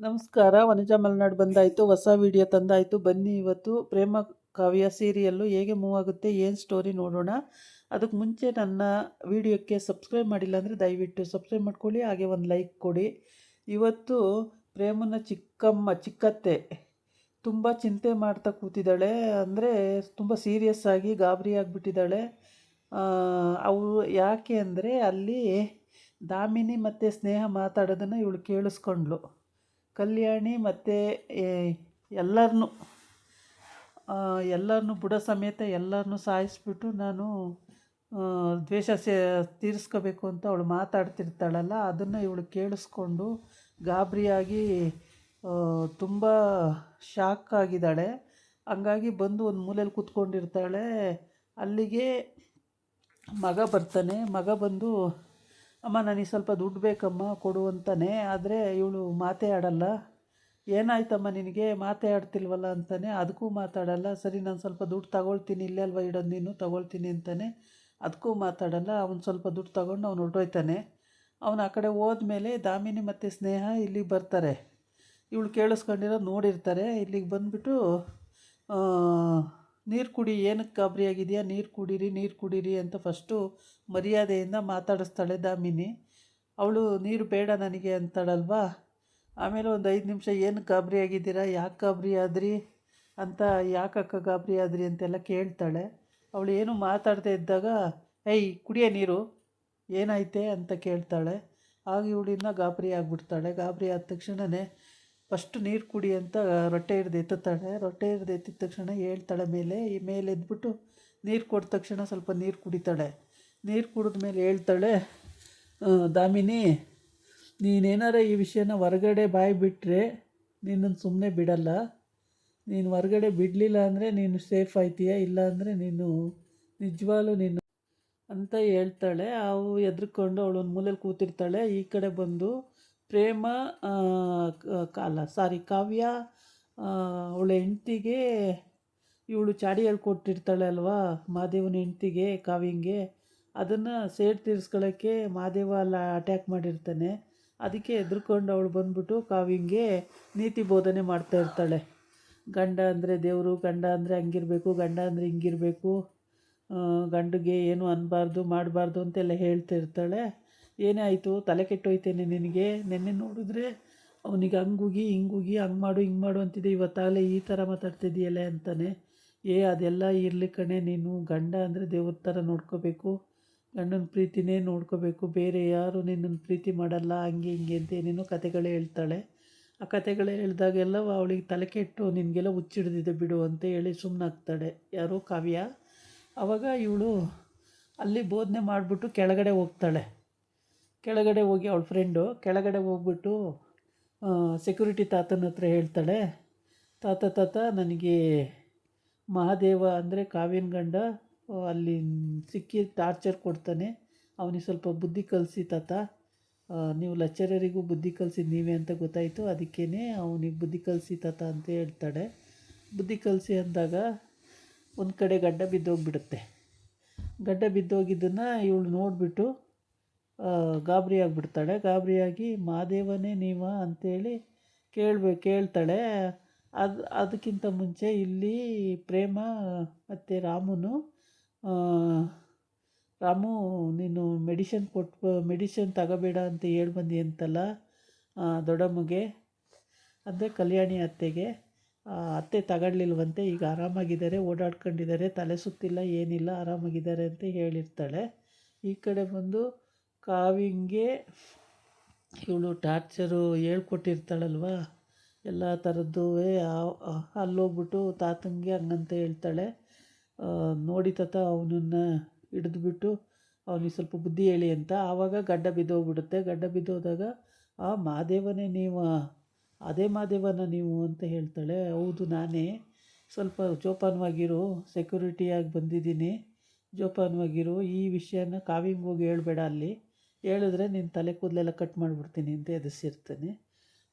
ನಮಸ್ಕಾರ. ವನಜಾ ಮಲೆನಾಡು ಬಂದಾಯಿತು, ಹೊಸ ವಿಡಿಯೋ ತಂದಾಯಿತು. ಬನ್ನಿ ಇವತ್ತು ಪ್ರೇಮ ಕಾವ್ಯ ಸೀರಿಯಲ್ಲು ಹೇಗೆ ಮೂವ್ ಆಗುತ್ತೆ, ಏನು ಸ್ಟೋರಿ ನೋಡೋಣ. ಅದಕ್ಕೆ ಮುಂಚೆ ನನ್ನ ವಿಡಿಯೋಕ್ಕೆ ಸಬ್ಸ್ಕ್ರೈಬ್ ಮಾಡಿಲ್ಲ ಅಂದರೆ ದಯವಿಟ್ಟು ಸಬ್ಸ್ಕ್ರೈಬ್ ಮಾಡ್ಕೊಳ್ಳಿ, ಹಾಗೆ ಒಂದು ಲೈಕ್ ಕೊಡಿ. ಇವತ್ತು ಪ್ರೇಮನ ಚಿಕ್ಕತ್ತೆ ತುಂಬ ಚಿಂತೆ ಮಾಡ್ತಾ ಕೂತಿದ್ದಾಳೆ. ಅಂದರೆ ತುಂಬ ಸೀರಿಯಸ್ ಆಗಿ ಗಾಬರಿ ಆಗಿಬಿಟ್ಟಿದ್ದಾಳೆ. ಅವಳು ಯಾಕೆ ಅಂದರೆ ಅಲ್ಲಿ ದಾಮಿನಿ ಮತ್ತು ಸ್ನೇಹ ಮಾತಾಡೋದನ್ನು ಇವಳು ಕೇಳಿಸ್ಕೊಂಡ್ಳು. ಕಲ್ಯಾಣಿ ಮತ್ತು ಎಲ್ಲರನ್ನೂ ಬುಡ ಸಮೇತ ಎಲ್ಲರನ್ನೂ ಸಾಯಿಸ್ಬಿಟ್ಟು ನಾನು ದ್ವೇಷ ತೀರಿಸ್ಕೋಬೇಕು ಅಂತ ಅವಳು ಮಾತಾಡ್ತಿರ್ತಾಳಲ್ಲ, ಅದನ್ನು ಇವಳು ಕೇಳಿಸ್ಕೊಂಡು ಗಾಬರಿಯಾಗಿ ತುಂಬ ಶಾಕ್ ಆಗಿದ್ದಾಳೆ. ಹಂಗಾಗಿ ಬಂದು ಒಂದು ಮೂಲೆಯಲ್ಲಿ ಕೂತ್ಕೊಂಡಿರ್ತಾಳೆ. ಅಲ್ಲಿಗೆ ಮಗ ಬರ್ತಾನೆ. ಮಗ ಬಂದು, ಅಮ್ಮ ನನಗೆ ಸ್ವಲ್ಪ ದುಡ್ಡು ಬೇಕಮ್ಮ ಕೊಡು ಅಂತಾನೆ. ಆದರೆ ಇವಳು ಮಾತೇ ಆಡಲ್ಲ. ಏನಾಯ್ತಮ್ಮ ನಿನಗೆ, ಮಾತೇ ಆಡ್ತಿಲ್ವಲ್ಲ ಅಂತಾನೆ. ಅದಕ್ಕೂ ಮಾತಾಡಲ್ಲ. ಸರಿ ನಾನು ಸ್ವಲ್ಪ ದುಡ್ಡು ತಗೊಳ್ತೀನಿ, ಇಲ್ಲೇ ಅಲ್ವಾ ಇಡೋದು ನೀನು, ತಗೊಳ್ತೀನಿ ಅಂತಾನೆ. ಅದಕ್ಕೂ ಮಾತಾಡಲ್ಲ. ಅವನು ಸ್ವಲ್ಪ ದುಡ್ಡು ತಗೊಂಡು ಅವನು ಹೊರಟೋಯ್ತಾನೆ. ಅವನು ಆ ಕಡೆ ಹೋದ್ಮೇಲೆ ದಾಮಿನಿ ಮತ್ತು ಸ್ನೇಹ ಇಲ್ಲಿಗೆ ಬರ್ತಾರೆ. ಇವಳು ಕೇಳಿಸ್ಕೊಂಡಿರೋದು ನೋಡಿರ್ತಾರೆ. ಇಲ್ಲಿಗೆ ಬಂದುಬಿಟ್ಟು ನೀರು ಕುಡಿ, ಏನಕ್ಕೆ ಗಾಬರಿಯಾಗಿದೆಯಾ, ನೀರು ಕುಡೀರಿ ಅಂತ ಫಸ್ಟು ಮರ್ಯಾದೆಯಿಂದ ಮಾತಾಡಿಸ್ತಾಳೆ ದಾಮಿನಿ. ಅವಳು ನೀರು ಬೇಡ ನನಗೆ ಅಂತಾಳಲ್ವಾ. ಆಮೇಲೆ ಒಂದು 5 ನಿಮಿಷ ಏನಕ್ಕೆ ಗಾಬರಿ ಆಗಿದ್ದೀರಾ, ಯಾಕೆ ಗಾಬರಿ ಆದ್ರಿ ಅಂತ, ಯಾಕಕ್ಕ ಗಾಬರಿ ಆದ್ರಿ ಅಂತೆಲ್ಲ ಕೇಳ್ತಾಳೆ. ಅವಳು ಏನು ಮಾತಾಡದೇ ಇದ್ದಾಗ, ಏಯ್ ಕುಡಿಯೋ ನೀರು, ಏನಾಯ್ತೆ ಅಂತ ಕೇಳ್ತಾಳೆ. ಆಗ ಇವಳಿಂದ ಗಾಬರಿ ಆಗಿಬಿಡ್ತಾಳೆ. ಗಾಬರಿ ಆದ ತಕ್ಷಣವೇ ಫಸ್ಟು ನೀರು ಕುಡಿ ಅಂತ ರೊಟ್ಟೆ ಹಿಡ್ದು ಎತ್ತುತ್ತಾಳೆ. ರೊಟ್ಟೆ ಹಿಡ್ದು ಎತ್ತಿದ ತಕ್ಷಣ ಹೇಳ್ತಾಳೆ ಮೇಲೆ ಎದ್ಬಿಟ್ಟು ನೀರು ಕೊಟ್ಟ ತಕ್ಷಣ ಸ್ವಲ್ಪ ನೀರು ಕುಡಿತಾಳೆ. ನೀರು ಕುಡಿದ್ಮೇಲೆ ಹೇಳ್ತಾಳೆ, ದಾಮಿನಿ, ನೀನೇನಾರ ಈ ವಿಷಯನ ಹೊರಗಡೆ ಬಾಯಿ ಬಿಟ್ಟರೆ ನಿನ್ನನ್ನು ಸುಮ್ಮನೆ ಬಿಡಲ್ಲ. ನೀನು ಹೊರಗಡೆ ಬಿಡಲಿಲ್ಲ ಅಂದರೆ ನೀನು ಸೇಫ್ ಆಯ್ತೀಯ, ಇಲ್ಲ ಅಂದರೆ ನೀನು ನಿಜವಾಗ್ಲೂ ನೀನು ಅಂತ ಹೇಳ್ತಾಳೆ. ಅವು ಎದ್ರುಕೊಂಡು ಅವಳು ಒಂದು ಮೂಲೆಯಲ್ಲಿ ಕೂತಿರ್ತಾಳೆ. ಈ ಕಡೆ ಬಂದು ಪ್ರೇಮ ಕಾವ್ಯ ಅವಳ ಹೆಂಡ್ತಿಗೆ ಇವಳು ಚಾಡಿ ಹೇಳ್ಕೊಟ್ಟಿರ್ತಾಳೆ ಅಲ್ವಾ, ಮಹಾದೇವನ ಹೆಂಡ್ತಿಗೆ ಕಾವ್ಯಂಗೆ. ಅದನ್ನು ಸೇಡ್ ತೀರಿಸ್ಕೊಳ್ಳೋಕ್ಕೆ ಮಹಾದೇವ ಅಲ್ಲ ಅಟ್ಯಾಕ್ ಮಾಡಿರ್ತಾನೆ. ಅದಕ್ಕೆ ಎದ್ರುಕೊಂಡು ಅವಳು ಬಂದ್ಬಿಟ್ಟು ಕಾವ್ಯಂಗೆ ನೀತಿ ಬೋಧನೆ ಮಾಡ್ತಾ ಇರ್ತಾಳೆ. ಗಂಡ ಅಂದರೆ ದೇವರು, ಗಂಡ ಅಂದರೆ ಹಂಗಿರಬೇಕು, ಗಂಡ ಅಂದರೆ ಹಿಂಗಿರಬೇಕು, ಗಂಡಿಗೆ ಏನು ಅನ್ನಬಾರ್ದು ಮಾಡಬಾರ್ದು ಅಂತೆಲ್ಲ ಹೇಳ್ತಾ ಇರ್ತಾಳೆ. ಏನೇ ಆಯಿತು, ತಲೆ ಕೆಟ್ಟೋಯ್ತೇನೆ ನಿನಗೆ, ನೆನ್ನೆ ನೋಡಿದ್ರೆ ಅವನಿಗೆ ಹಂಗೋಗಿ ಹಿಂಗೋಗಿ ಹಂಗೆ ಮಾಡು ಹಿಂಗೆ ಮಾಡು ಅಂತಿದ್ದೆ, ಇವತ್ತಾಗಲೇ ಈ ಥರ ಮಾತಾಡ್ತಿದ್ದೀಯಲ್ಲ ಅಂತಾನೆ. ಅದೆಲ್ಲ ಇರಲಿ ಕಣೆ, ನೀನು ಗಂಡ ಅಂದರೆ ದೇವ್ರ ಥರ ನೋಡ್ಕೋಬೇಕು, ಗಂಡನ ಪ್ರೀತಿನೇ ನೋಡ್ಕೋಬೇಕು, ಬೇರೆ ಯಾರು ನಿನ್ನನ್ನು ಪ್ರೀತಿ ಮಾಡಲ್ಲ, ಹಂಗೆ ಹಿಂಗೆ ಅಂತ ಏನೇನೋ ಕತೆಗಳೇ ಹೇಳ್ತಾಳೆ. ಆ ಕತೆಗಳೇ ಹೇಳಿದಾಗೆಲ್ಲ ಅವಳಿಗೆ ತಲೆ ಕೆಟ್ಟು, ನಿನಗೆಲ್ಲ ಹುಚ್ಚಿಡ್ದಿದೆ ಬಿಡು ಅಂತ ಹೇಳಿ ಸುಮ್ಮನಾಗ್ತಾಳೆ. ಯಾರೋ ಕಾವ್ಯ. ಆವಾಗ ಇವಳು ಅಲ್ಲಿ ಬೋಧನೆ ಮಾಡಿಬಿಟ್ಟು ಕೆಳಗಡೆ ಹೋಗ್ತಾಳೆ. ಕೆಳಗಡೆ ಹೋಗಿ ಅವಳ ಫ್ರೆಂಡು ಕೆಳಗಡೆ ಹೋಗ್ಬಿಟ್ಟು ಸೆಕ್ಯೂರಿಟಿ ತಾತನ ಹತ್ರ ಹೇಳ್ತಾಳೆ, ತಾತ ನನಗೆ ಮಹಾದೇವ ಅಂದರೆ ಕಾವ್ಯನ ಗಂಡ ಅಲ್ಲಿ ಸಿಕ್ಕಿ ಟಾರ್ಚರ್ ಕೊಡ್ತಾನೆ, ಅವನಿಗೆ ಸ್ವಲ್ಪ ಬುದ್ಧಿ ಕಲಿಸಿ ತಾತ. ನೀವು ಲೆಕ್ಚರರಿಗೂ ಬುದ್ಧಿ ಕಲಿಸಿದ್ದು ನೀವೇ ಅಂತ ಗೊತ್ತಾಯಿತು, ಅದಕ್ಕೇ ಅವನಿಗೆ ಬುದ್ಧಿ ಕಲಿಸಿ ತಾತ ಅಂತ ಹೇಳ್ತಾಳೆ. ಬುದ್ಧಿ ಕಲಿಸಿ ಅಂದಾಗ ಒಂದು ಕಡೆ ಗಡ್ಡ ಬಿದ್ದೋಗ್ಬಿಡುತ್ತೆ. ಗಡ್ಡ ಬಿದ್ದೋಗಿದ್ದನ್ನು ಇವಳು ನೋಡಿಬಿಟ್ಟು ಗಾಬರಿ ಆಗಿಬಿಡ್ತಾಳೆ. ಗಾಬರಿಯಾಗಿ ಮಹಾದೇವನೇ ನೀವ ಅಂತೇಳಿ ಕೇಳ್ತಾಳೆ. ಅದಕ್ಕಿಂತ ಮುಂಚೆ ಇಲ್ಲಿ ಪ್ರೇಮ ಮತ್ತು ರಾಮು ನೀನು ಮೆಡಿಷನ್ ತಗೋಬೇಡ ಅಂತ ಹೇಳಿ ಬಂದಿ ಅಂತಲ್ಲ ದೊಡ್ಡಮ್ಮಗೆ, ಅಂದರೆ ಕಲ್ಯಾಣಿ ಅತ್ತೆಗೆ. ಅತ್ತೆ ತಗೊಳ್ಲಿಲ್ವಂತೆ, ಈಗ ಆರಾಮಾಗಿದ್ದಾರೆ, ಓಡಾಡ್ಕೊಂಡಿದ್ದಾರೆ, ತಲೆ ಸುತ್ತಿಲ್ಲ ಏನಿಲ್ಲ, ಆರಾಮಾಗಿದ್ದಾರೆ ಅಂತ ಹೇಳಿರ್ತಾಳೆ. ಈ ಕಡೆ ಬಂದು ಕಾವ್ಯಂಗೆ ಇವಳು ಟಾರ್ಚರು ಹೇಳ್ಕೊಟ್ಟಿರ್ತಾಳಲ್ವ ಎಲ್ಲ ಥರದ್ದು, ಅಲ್ಲೋಗ್ಬಿಟ್ಟು ತಾತಂಗೆ ಹಂಗಂತ ಹೇಳ್ತಾಳೆ. ನೋಡಿ ತಾತ ಅವನನ್ನು ಹಿಡಿದ್ಬಿಟ್ಟು ಅವನಿಗೆ ಸ್ವಲ್ಪ ಬುದ್ಧಿ ಹೇಳಿ ಅಂತ. ಆವಾಗ ಗಡ್ಡ ಬಿದ್ದೋಗ್ಬಿಡುತ್ತೆ. ಗಡ್ಡ ಬಿದ್ದೋದಾಗ ಮಹಾದೇವನೇ ನೀವು, ಅದೇ ಮಹಾದೇವನ ನೀವು ಅಂತ ಹೇಳ್ತಾಳೆ. ಹೌದು ನಾನೇ, ಸ್ವಲ್ಪ ಜೋಪಾನವಾಗಿರು, ಸೆಕ್ಯೂರಿಟಿಯಾಗಿ ಬಂದಿದ್ದೀನಿ, ಜೋಪಾನವಾಗಿರು, ಈ ವಿಷಯನ ಕಾವ್ಯಂಗೆ ಹೋಗಿ ಹೇಳಬೇಡ, ಅಲ್ಲಿ ಹೇಳಿದ್ರೆ ನಿನ್ನ ತಲೆ ಕೂದಲೆಲ್ಲ ಕಟ್ ಮಾಡಿಬಿಡ್ತೀನಿ ಅಂತ ಎದುರಿಸಿರ್ತಾನೆ.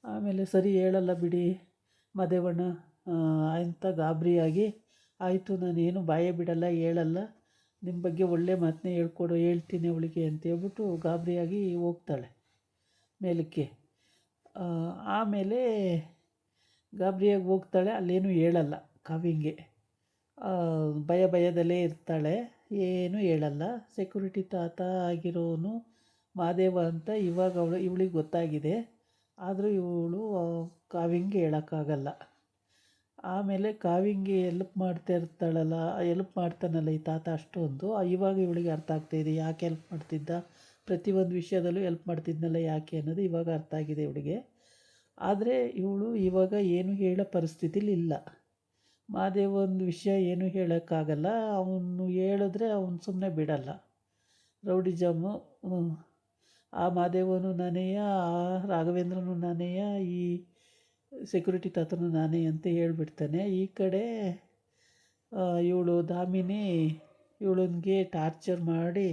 ಆಮೇಲೆ ಸರಿ ಹೇಳಲ್ಲ ಬಿಡಿ ಮಹಾದೇವಣ್ಣ ಅಂತ ಗಾಬರಿಯಾಗಿ, ಆಯಿತು ನಾನೇನು ಬಾಯೇ ಬಿಡಲ್ಲ, ಹೇಳಲ್ಲ, ನಿಮ್ಮ ಬಗ್ಗೆ ಒಳ್ಳೆ ಮಾತನ್ನೇ ಹೇಳ್ತೀನಿ ಅವಳಿಗೆ ಅಂತ ಹೇಳ್ಬಿಟ್ಟು ಗಾಬರಿಯಾಗಿ ಹೋಗ್ತಾಳೆ ಮೇಲಕ್ಕೆ. ಆಮೇಲೆ ಗಾಬರಿಯಾಗಿ ಹೋಗ್ತಾಳೆ. ಅಲ್ಲೇನೂ ಹೇಳಲ್ಲ ಕಾವ್ಯಂಗೆ. ಭಯದಲ್ಲೇ ಇರ್ತಾಳೆ, ಏನೂ ಹೇಳಲ್ಲ. ಸೆಕ್ಯೂರಿಟಿ ತಾತ ಆಗಿರೋನು ಮಹಾದೇವ ಅಂತ ಇವಾಗ ಇವಳಿಗೆ ಗೊತ್ತಾಗಿದೆ. ಆದರೂ ಇವಳು ಕಾವ್ಯಂಗೆ ಹೇಳೋಕ್ಕಾಗಲ್ಲ. ಆಮೇಲೆ ಕಾವ್ಯಂಗೆ ಎಲ್ಪ್ ಮಾಡ್ತಾ ಇರ್ತಾಳಲ್ಲ, ಎಲ್ಪ್ ಮಾಡ್ತಾನಲ್ಲ ಈ ತಾತ ಅಷ್ಟೊಂದು. ಇವಾಗ ಇವಳಿಗೆ ಅರ್ಥ ಆಗ್ತಾಯಿದೆ ಯಾಕೆ ಹೆಲ್ಪ್ ಮಾಡ್ತಿದ್ದ, ಪ್ರತಿಯೊಂದು ವಿಷಯದಲ್ಲೂ ಹೆಲ್ಪ್ ಮಾಡ್ತಿದ್ನಲ್ಲ ಯಾಕೆ ಅನ್ನೋದು ಇವಾಗ ಅರ್ಥ ಆಗಿದೆ ಇವಳಿಗೆ. ಆದರೆ ಇವಳು ಇವಾಗ ಏನು ಹೇಳೋ ಪರಿಸ್ಥಿತಿಲಿ ಇಲ್ಲ. ಮಹಾದೇವ ಒಂದು ವಿಷಯ ಏನೂ ಹೇಳೋಕ್ಕಾಗಲ್ಲ. ಅವನು ಹೇಳಿದ್ರೆ ಅವನು ಸುಮ್ಮನೆ ಬಿಡಲ್ಲ. ರೌಡಿಜಮ್ಮು ಆ ಮಹಾದೇವನು ನಾನೇಯ, ಆ ರಾಘವೇಂದ್ರನು ನಾನೇಯ, ಈ ಸೆಕ್ಯೂರಿಟಿ ತಾತನು ನಾನೇ ಅಂತ ಹೇಳ್ಬಿಡ್ತಾನೆ. ಈ ಕಡೆ ಇವಳು ದಾಮಿನಿ ಇವಳನ್ಗೆ ಟಾರ್ಚರ್ ಮಾಡಿ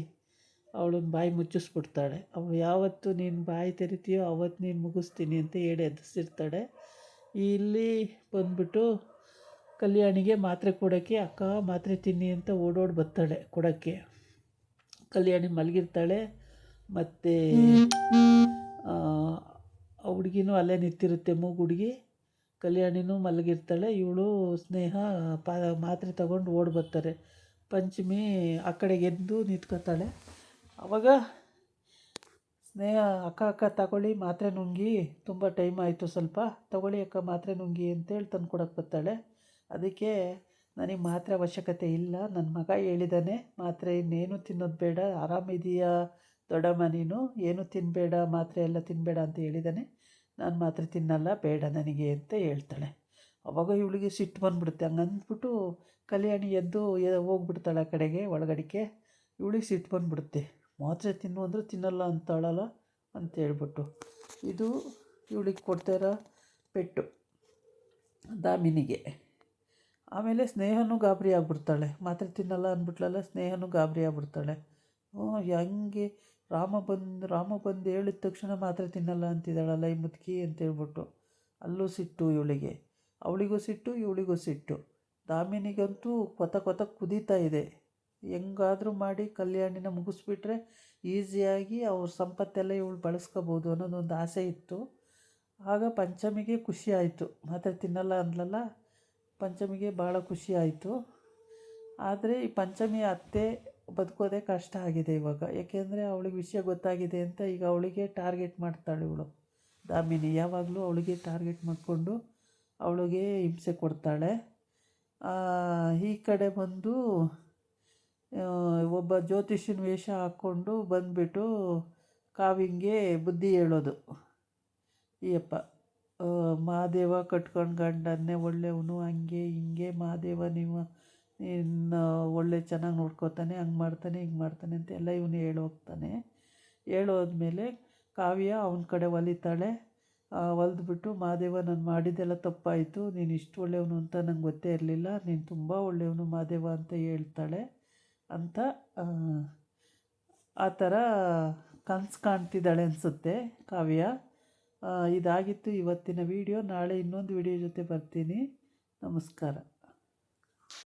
ಅವಳನ್ನ ಬಾಯಿ ಮುಚ್ಚಿಸ್ಬಿಡ್ತಾಳೆ. ಅವಳು ಯಾವತ್ತು ನೀನು ಬಾಯಿ ತೆರಿತೀಯೋ ಅವತ್ತು ನೀನು ಮುಗಿಸ್ತೀನಿ ಅಂತ ಹೇಳಿ ಎದುರಿಸಿರ್ತಾಳೆ. ಇಲ್ಲಿ ಬಂದ್ಬಿಟ್ಟು ಕಲ್ಯಾಣಿಗೆ ಮಾತ್ರೆ ಕೊಡೋಕ್ಕೆ, ಅಕ್ಕ ಮಾತ್ರೆ ತಿನ್ನಿ ಅಂತ ಓಡೋಡಿ ಬರ್ತಾಳೆ ಕೊಡೋಕ್ಕೆ. ಕಲ್ಯಾಣಿ ಮಲಗಿರ್ತಾಳೆ. ಮತ್ತು ಆ ಹುಡುಗಿನೂ ಅಲ್ಲೇ ನಿಂತಿರುತ್ತೆ, ಮೂಗು ಹುಡುಗಿ. ಕಲ್ಯಾಣಿನೂ ಮಲಗಿರ್ತಾಳೆ. ಇವಳು ಸ್ನೇಹ ಮಾತ್ರೆ ತಗೊಂಡು ಓಡಿ ಬರ್ತಾರೆ. ಪಂಚಮಿ ಆ ಕಡೆಗೆ ಎದ್ದು ನಿಂತ್ಕೊತಾಳೆ. ಆವಾಗ ಸ್ನೇಹ ಅಕ್ಕ ತಗೊಳ್ಳಿ ಮಾತ್ರೆ ನುಂಗಿ, ತುಂಬ ಟೈಮ್ ಆಯಿತು, ಸ್ವಲ್ಪ ತಗೊಳ್ಳಿ ಅಕ್ಕ ಮಾತ್ರೆ ನುಂಗಿ ಅಂತೇಳಿ ತಂದು ಕೊಡೋಕ್ಕೆ ಬರ್ತಾಳೆ. ಅದಕ್ಕೆ ನನಗೆ ಮಾತ್ರೆ ಅವಶ್ಯಕತೆ ಇಲ್ಲ, ನನ್ನ ಮಗ ಹೇಳಿದ್ದಾನೆ ಮಾತ್ರೆ ಇನ್ನೇನು ತಿನ್ನೋದು ಬೇಡ, ಆರಾಮಿದೆಯಾ ದೊಡ್ಡಮ್ಮ ನೀನು, ಏನು ತಿನ್ನಬೇಡ, ಮಾತ್ರೆ ಎಲ್ಲ ತಿನ್ನಬೇಡ ಅಂತ ಹೇಳಿದ್ದಾನೆ, ನಾನು ಮಾತ್ರೆ ತಿನ್ನಲ್ಲ, ಬೇಡ ನನಗೆ ಅಂತ ಹೇಳ್ತಾಳೆ. ಅವಾಗ ಇವಳಿಗೆ ಸಿಟ್ಟು ಬಂದುಬಿಡುತ್ತೆ. ಹಂಗಂದ್ಬಿಟ್ಟು ಕಲ್ಯಾಣಿ ಎದ್ದು ಹೋಗ್ಬಿಡ್ತಾಳೆ ಆ ಕಡೆಗೆ ಒಳಗಡಿಕೆ. ಇವಳಿಗೆ ಸಿಟ್ಟು ಬಂದುಬಿಡುತ್ತೆ. ಮಾತ್ರೆ ತಿನ್ನು ಅಂದರೆ ತಿನ್ನಲ್ಲ ಅಂತಾಳಲ್ಲ ಅಂತ ಹೇಳ್ಬಿಟ್ಟು. ಇದು ಇವಳಿಗೆ ಕೊಡ್ತಾಯಿರೋ ಪೆಟ್ಟು ದಾಮಿನಿಗೆ. ಆಮೇಲೆ ಸ್ನೇಹನೂ ಗಾಬರಿ ಆಗ್ಬಿಡ್ತಾಳೆ. ಮಾತ್ರೆ ತಿನ್ನಲ್ಲ ಅಂದ್ಬಿಟ್ಲಲ್ಲ, ಸ್ನೇಹನೂ ಗಾಬರಿ ಆಗ್ಬಿಡ್ತಾಳೆ. ಹೆಂಗೆ ರಾಮ ಬಂದು ಹೇಳಿದ ತಕ್ಷಣ ಮಾತ್ರೆ ತಿನ್ನಲ್ಲ ಅಂತಿದ್ದಾಳಲ್ಲ ಈ ಮುದುಕಿ ಅಂತೇಳ್ಬಿಟ್ಟು. ಅಲ್ಲೂ ಸಿಟ್ಟು ಇವಳಿಗೆ. ಅವಳಿಗೂ ಸಿಟ್ಟು, ಇವಳಿಗೂ ಸಿಟ್ಟು. ದಾಮಿನಿಗಂತೂ ಕೊತ ಕುದೀತಾ ಇದೆ. ಹೆಂಗಾದರೂ ಮಾಡಿ ಕಲ್ಯಾಣಿನ ಮುಗಿಸ್ಬಿಟ್ರೆ ಈಸಿಯಾಗಿ ಅವ್ರ ಸಂಪತ್ತೆಲ್ಲ ಇವಳು ಬಳಸ್ಕೋಬೋದು ಅನ್ನೋದೊಂದು ಆಸೆ ಇತ್ತು. ಆಗ ಪಂಚಮಿಗೆ ಖುಷಿ ಆಯಿತು. ಮಾತ್ರೆ ತಿನ್ನಲ್ಲ ಅಂದ್ಲಲ್ಲ, ಪಂಚಮಿಗೆ ಭಾಳ ಖುಷಿ ಆಯಿತು. ಆದರೆ ಈ ಪಂಚಮಿ ಅತ್ತೆ ಬದುಕೋದೇ ಕಷ್ಟ ಆಗಿದೆ ಇವಾಗ. ಏಕೆಂದರೆ ಅವಳಿಗೆ ವಿಷಯ ಗೊತ್ತಾಗಿದೆ ಅಂತ ಈಗ ಅವಳಿಗೆ ಟಾರ್ಗೆಟ್ ಮಾಡ್ತಾಳೆ ಇವಳು ದಾಮಿನಿ. ಯಾವಾಗಲೂ ಅವಳಿಗೆ ಟಾರ್ಗೆಟ್ ಮಾಡಿಕೊಂಡು ಅವಳಿಗೆ ಹಿಂಸೆ ಕೊಡ್ತಾಳೆ. ಈ ಕಡೆ ಬಂದು ಒಬ್ಬ ಜ್ಯೋತಿಷಿನ ವೇಷ ಹಾಕ್ಕೊಂಡು ಬಂದುಬಿಟ್ಟು ಕಾವ್ಯಂಗೆ ಬುದ್ಧಿ ಹೇಳೋದು. ಈಯಪ್ಪ ಮಹಾದೇವ ಕಟ್ಕೊಂಡು ಗಂಡನ್ನೇ ಒಳ್ಳೆಯವನು, ಹಂಗೆ ಹಿಂಗೆ ಮಹಾದೇವ ಇನ್ನು ಒಳ್ಳೆ ಚೆನ್ನಾಗಿ ನೋಡ್ಕೋತಾನೆ, ಹಂಗೆ ಮಾಡ್ತಾನೆ ಹಿಂಗೆ ಮಾಡ್ತಾನೆ ಅಂತ ಎಲ್ಲ ಇವನು ಹೇಳೋಗ್ತಾನೆ. ಹೇಳೋದ್ಮೇಲೆ ಕಾವ್ಯ ಅವನ ಕಡೆ ಒಲಿತಾಳೆ. ಹೊಲಿದ್ಬಿಟ್ಟು ಮಹಾದೇವ ನಾನು ಮಾಡಿದ್ದೆಲ್ಲ ತಪ್ಪಾಯಿತು, ನೀನು ಇಷ್ಟು ಒಳ್ಳೆಯವನು ಅಂತ ನಂಗೆ ಗೊತ್ತೇ ಇರಲಿಲ್ಲ, ನೀನು ತುಂಬ ಒಳ್ಳೆಯವನು ಮಹಾದೇವ ಅಂತ ಹೇಳ್ತಾಳೆ. ಅಂತ ಆ ಥರ ಕನಸು ಕಾಣ್ತಿದ್ದಾಳೆ ಅನಿಸುತ್ತೆ ಕಾವ್ಯ. ಇದಾಗಿತ್ತು ಇವತ್ತಿನ ವಿಡಿಯೋ. ನಾಳೆ ಇನ್ನೊಂದು ವಿಡಿಯೋ ಜೊತೆ ಬರ್ತೀನಿ. ನಮಸ್ಕಾರ.